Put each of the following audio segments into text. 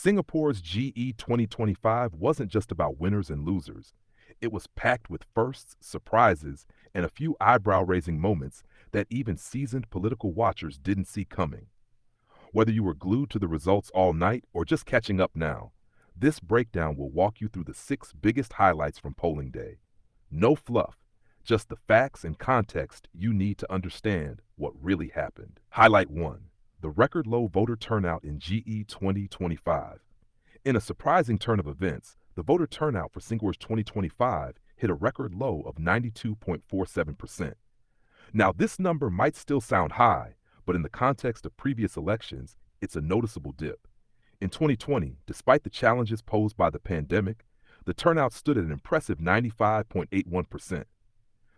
Singapore's GE 2025 wasn't just about winners and losers. It was packed with firsts, surprises, and a few eyebrow-raising moments that even seasoned political watchers didn't see coming. Whether you were glued to the results all night or just catching up now, this breakdown will walk you through the six biggest highlights from polling day. No fluff, just the facts and context you need to understand what really happened. Highlight 1. The record low voter turnout in GE 2025. In a surprising turn of events, the voter turnout for Singapore's 2025 hit a record low of 92.47%. Now, this number might still sound high, but in the context of previous elections, it's a noticeable dip. In 2020, despite the challenges posed by the pandemic, the turnout stood at an impressive 95.81%.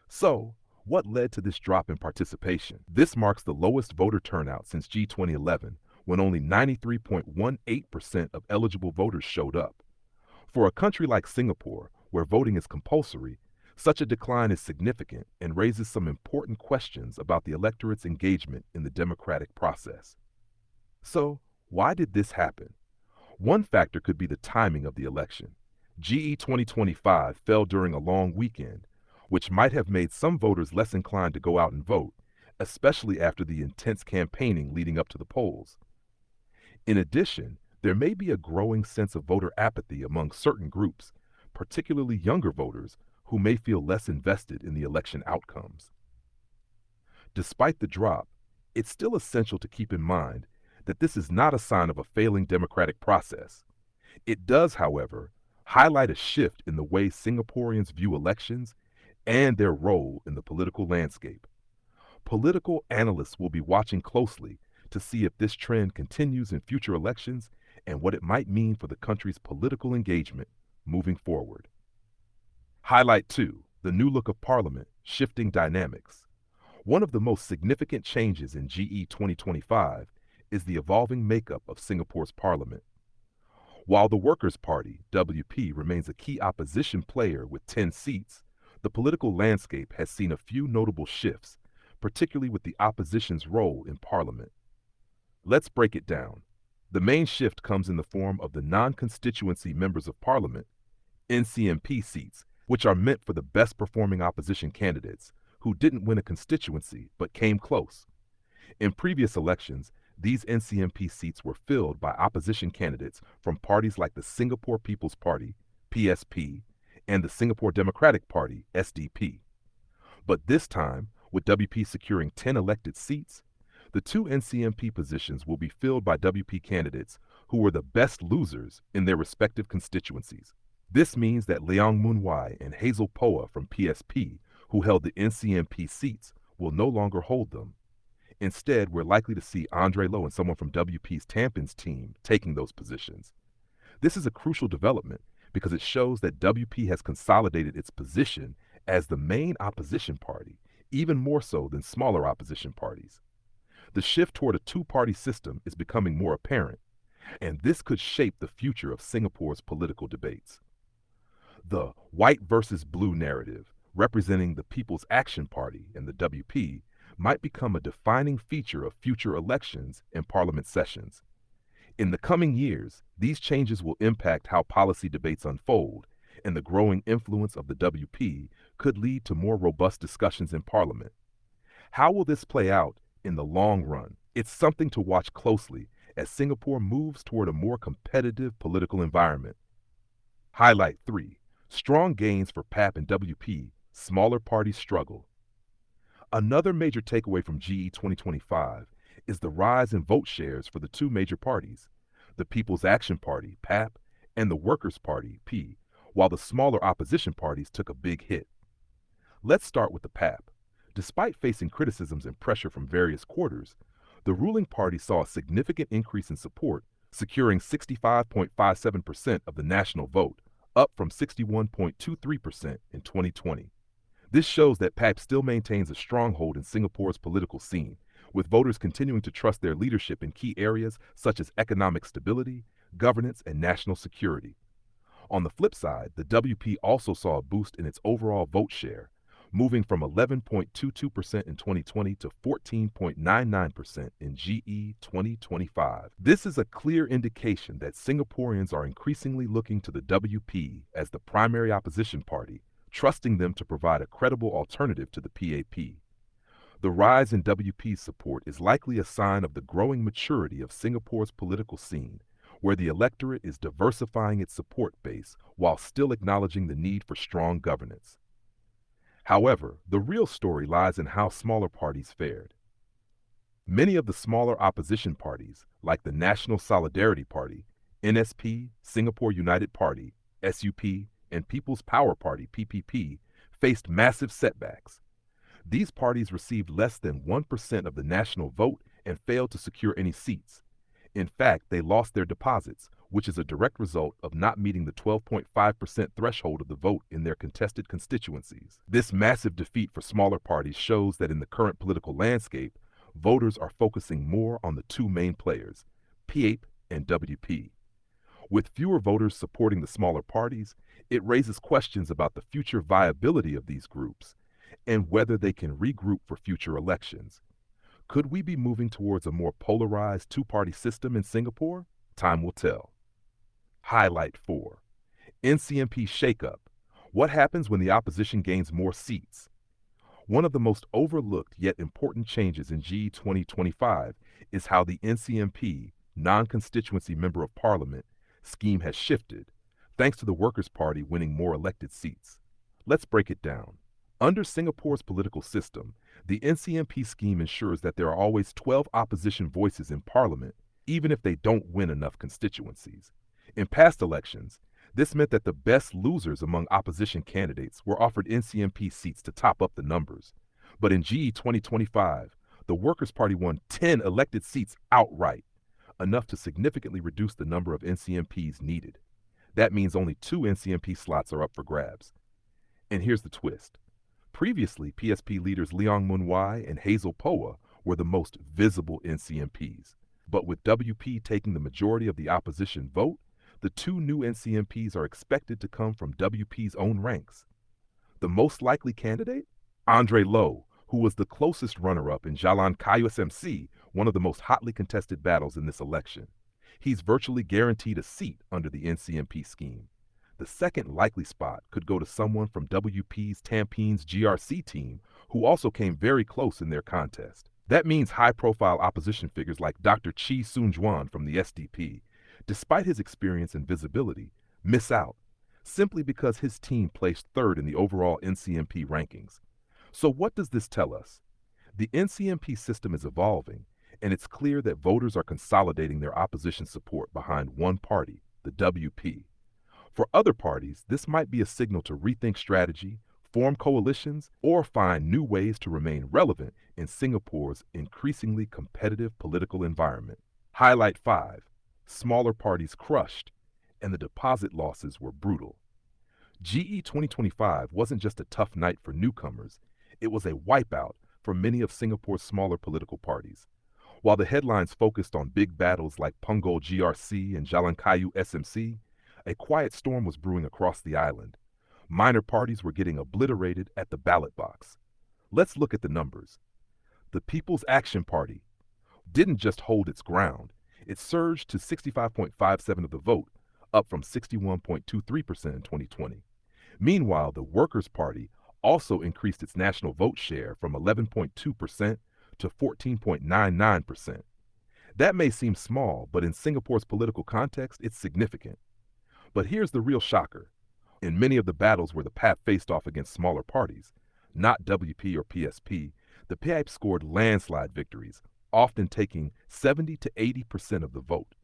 So, what led to this drop in participation? This marks the lowest voter turnout since G2011, when only 93.18% of eligible voters showed up. For a country like Singapore, where voting is compulsory, such a decline is significant and raises some important questions about the electorate's engagement in the democratic process. So, why did this happen? One factor could be the timing of the election. GE 2025 fell during a long weekend, which might have made some voters less inclined to go out and vote, especially after the intense campaigning leading up to the polls. In addition, there may be a growing sense of voter apathy among certain groups, particularly younger voters, who may feel less invested in the election outcomes. Despite the drop, it's still essential to keep in mind that this is not a sign of a failing democratic process. It does, however, highlight a shift in the way Singaporeans view elections and their role in the political landscape. Political analysts will be watching closely to see if this trend continues in future elections and what it might mean for the country's political engagement moving forward. Highlight 2. The new look of Parliament, shifting dynamics. One of the most significant changes in GE 2025 is the evolving makeup of Singapore's Parliament. While the Workers' Party, WP, remains a key opposition player with 10 seats, the political landscape has seen a few notable shifts, particularly with the opposition's role in Parliament. Let's break it down. The main shift comes in the form of the non-constituency members of Parliament, NCMP seats, which are meant for the best-performing opposition candidates who didn't win a constituency but came close. In previous elections, these NCMP seats were filled by opposition candidates from parties like the Singapore People's Party, PSP, and the Singapore Democratic Party, SDP. But this time, with WP securing 10 elected seats, the two NCMP positions will be filled by WP candidates who were the best losers in their respective constituencies. This means that Leong Mun Wai and Hazel Poa from PSP, who held the NCMP seats, will no longer hold them. Instead, we're likely to see Andre Low and someone from WP's Tampines team taking those positions. This is a crucial development because it shows that WP has consolidated its position as the main opposition party, even more so than smaller opposition parties. The shift toward a two-party system is becoming more apparent, and this could shape the future of Singapore's political debates. The white versus blue narrative, representing the People's Action Party and the WP, might become a defining feature of future elections and parliament sessions. In the coming years, these changes will impact how policy debates unfold, and the growing influence of the WP could lead to more robust discussions in Parliament. How will this play out in the long run? It's something to watch closely as Singapore moves toward a more competitive political environment. Highlight 3. Strong gains for PAP and WP, smaller parties struggle. Another major takeaway from GE 2025 is the rise in vote shares for the two major parties, the People's Action Party, PAP, and the Workers' Party, P, while the smaller opposition parties took a big hit. Let's start with the PAP. Despite facing criticisms and pressure from various quarters, the ruling party saw a significant increase in support, securing 65.57% of the national vote, up from 61.23% in 2020. This shows that PAP still maintains a stronghold in Singapore's political scene, with voters continuing to trust their leadership in key areas such as economic stability, governance, and national security. On the flip side, the WP also saw a boost in its overall vote share. moving from 11.22% in 2020 to 14.99% in GE 2025. This is a clear indication that Singaporeans are increasingly looking to the WP as the primary opposition party, trusting them to provide a credible alternative to the PAP. The rise in WP's support is likely a sign of the growing maturity of Singapore's political scene, where the electorate is diversifying its support base while still acknowledging the need for strong governance. However, the real story lies in how smaller parties fared. Many of the smaller opposition parties, like the National Solidarity Party, NSP, Singapore United Party, SUP, and People's Power Party, PPP, faced massive setbacks. These parties received less than 1% of the national vote and failed to secure any seats. In fact, they lost their deposits, which is a direct result of not meeting the 12.5% threshold of the vote in their contested constituencies. This massive defeat for smaller parties shows that in the current political landscape, voters are focusing more on the two main players, PAP and WP. With fewer voters supporting the smaller parties, it raises questions about the future viability of these groups and whether they can regroup for future elections. Could we be moving towards a more polarized two-party system in Singapore? Time will tell. Highlight 4. NCMP shakeup. What happens when the opposition gains more seats? One of the most overlooked yet important changes in GE 2025 is how the NCMP, non-constituency member of parliament, scheme has shifted, thanks to the Workers' Party winning more elected seats. Let's break it down. Under Singapore's political system, the NCMP scheme ensures that there are always 12 opposition voices in parliament, even if they don't win enough constituencies. In past elections, this meant that the best losers among opposition candidates were offered NCMP seats to top up the numbers. But in GE 2025, the Workers' Party won 10 elected seats outright, enough to significantly reduce the number of NCMPs needed. That means only 2 NCMP slots are up for grabs. And here's the twist. Previously, PSP leaders Leong Mun Wai and Hazel Poa were the most visible NCMPs. But with WP taking the majority of the opposition vote, the 2 new NCMPs are expected to come from WP's own ranks. The most likely candidate? Andre Low, who was the closest runner-up in Jalan Kayu SMC, one of the most hotly contested battles in this election. He's virtually guaranteed a seat under the NCMP scheme. The second likely spot could go to someone from WP's Tampines GRC team, who also came very close in their contest. That means high-profile opposition figures like Dr. Chee Soon-juan from the SDP, despite his experience and visibility, miss out, simply because his team placed third in the overall NCMP rankings. So what does this tell us? The NCMP system is evolving, and it's clear that voters are consolidating their opposition support behind one party, the WP. For other parties, this might be a signal to rethink strategy, form coalitions, or find new ways to remain relevant in Singapore's increasingly competitive political environment. Highlight 5. Smaller parties crushed, and the deposit losses were brutal. GE 2025 wasn't just a tough night for newcomers, it was a wipeout for many of Singapore's smaller political parties. While the headlines focused on big battles like Punggol GRC and Jalan Kayu SMC, a quiet storm was brewing across the island. Minor parties were getting obliterated at the ballot box. Let's look at the numbers. The People's Action Party didn't just hold its ground. It surged to 65.57% of the vote, up from 61.23% in 2020. Meanwhile, the Workers' Party also increased its national vote share from 11.2% to 14.99%. That may seem small, but in Singapore's political context, it's significant. But here's the real shocker. In many of the battles where the PAP faced off against smaller parties, not WP or PSP, the PAP scored landslide victories, often taking 70 to 80% of the vote.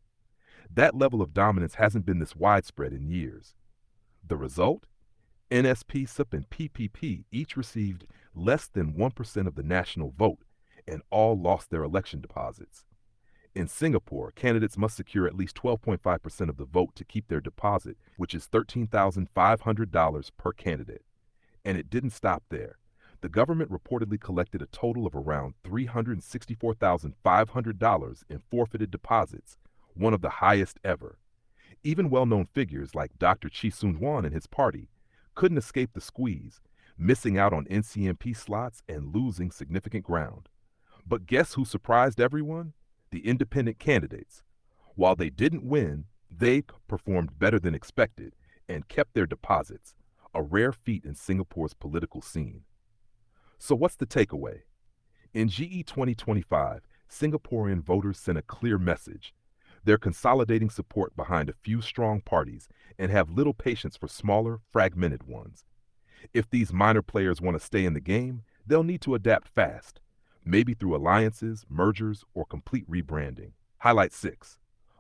That level of dominance hasn't been this widespread in years. The result? NSP, SUP, and PPP each received less than 1% of the national vote, and all lost their election deposits. In Singapore, candidates must secure at least 12.5% of the vote to keep their deposit, which is $13,500 per candidate. And it didn't stop there. The government reportedly collected a total of around $364,500 in forfeited deposits, one of the highest ever. Even well-known figures like Dr. Chee Soon-juan and his party couldn't escape the squeeze, missing out on NCMP slots and losing significant ground. But guess who surprised everyone? The independent candidates. While they didn't win, they performed better than expected and kept their deposits, a rare feat in Singapore's political scene. So what's the takeaway? In GE 2025, Singaporean voters sent a clear message. They're consolidating support behind a few strong parties and have little patience for smaller, fragmented ones. If these minor players want to stay in the game, they'll need to adapt fast, maybe through alliances, mergers, or complete rebranding. Highlight 6.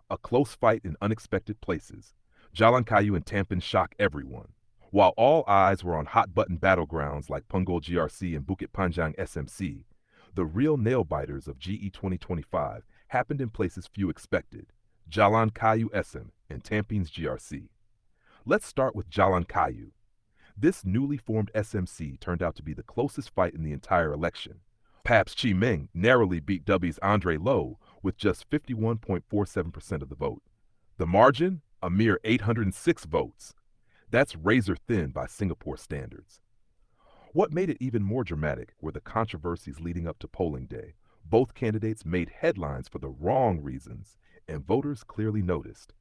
A close fight in unexpected places. Jalan Kayu and Tampines shock everyone. While all eyes were on hot-button battlegrounds like Punggol GRC and Bukit Panjang SMC, the real nail-biters of GE 2025 happened in places few expected. Jalan Kayu SM and Tampines GRC. Let's start with Jalan Kayu. This newly formed SMC turned out to be the closest fight in the entire election. Pap's Chi Meng narrowly beat W's Andre Lowe with just 51.47% of the vote. The margin? A mere 806 votes. That's razor thin by Singapore standards. What made it even more dramatic were the controversies leading up to polling day. Both candidates made headlines for the wrong reasons, and voters clearly noticed.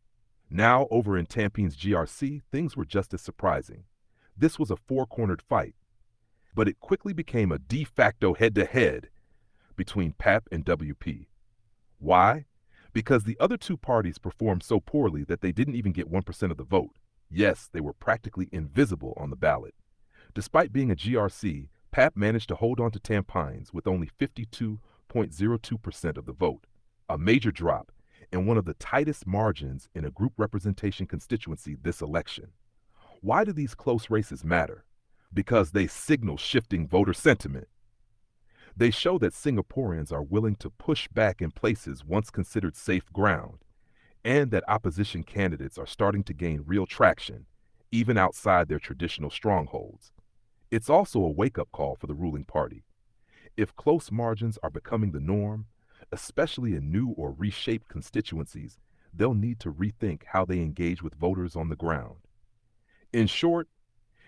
Now, over in Tampines GRC, things were just as surprising. This was a four-cornered fight, but it quickly became a de facto head-to-head between PAP and WP. Why? Because the other two parties performed so poorly that they didn't even get 1% of the vote. Yes, they were practically invisible on the ballot. Despite being a GRC, PAP managed to hold on to Tampines with only 52.02% of the vote, a major drop and one of the tightest margins in a group representation constituency this election. Why do these close races matter? Because they signal shifting voter sentiment. They show that Singaporeans are willing to push back in places once considered safe ground, and that opposition candidates are starting to gain real traction, even outside their traditional strongholds. It's also a wake-up call for the ruling party. If close margins are becoming the norm, especially in new or reshaped constituencies, they'll need to rethink how they engage with voters on the ground. In short,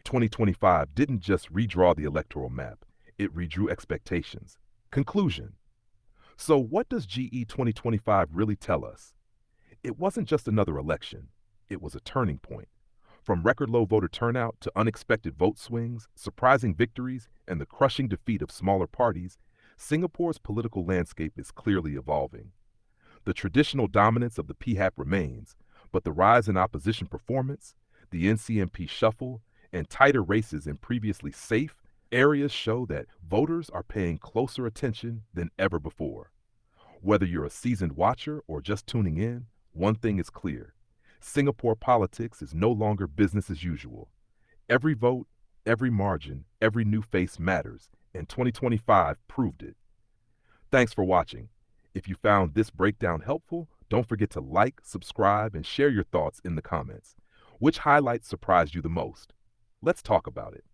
2025 didn't just redraw the electoral map, it redrew expectations. Conclusion. So what does GE 2025 really tell us? It wasn't just another election, it was a turning point. From record low voter turnout to unexpected vote swings, surprising victories, and the crushing defeat of smaller parties, Singapore's political landscape is clearly evolving. The traditional dominance of the PHAP remains, but the rise in opposition performance, the NCMP shuffle, and tighter races in previously safe areas show that voters are paying closer attention than ever before. Whether you're a seasoned watcher or just tuning in, one thing is clear. Singapore politics is no longer business as usual. Every vote, every margin, every new face matters, and 2025 proved it. Thanks for watching. If you found this breakdown helpful, don't forget to like, subscribe, and share your thoughts in the comments. Which highlights surprised you the most? Let's talk about it.